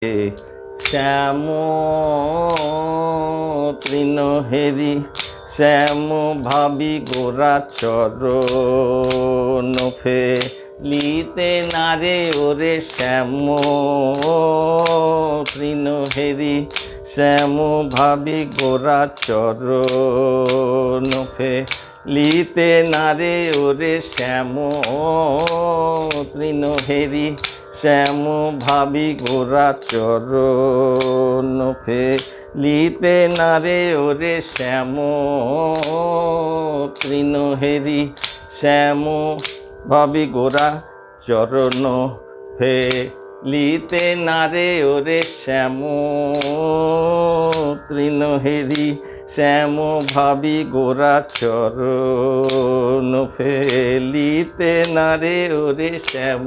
শ্যাম তৃণহেরি শ্যাম ভাবি গোরা চরণ ফেলিতে নারে ওরে শ্যাম তৃণহেরি শ্যাম ভাবি গোরা চরণ ফেলিতে নারে ওরে শ্যাম তৃণহেরি শ্যাম ভাবি গোরা চরণ ফেলিতে নারে ওরে শ্যাম তৃণহেরি শ্যাম ভাবি গোরা চরণ ফেলিতে নারে ওরে শ্যাম তৃণহেরি শ্যাম ভাবি গোরা চরণ ফেলিতে নারে ওরে শ্যাম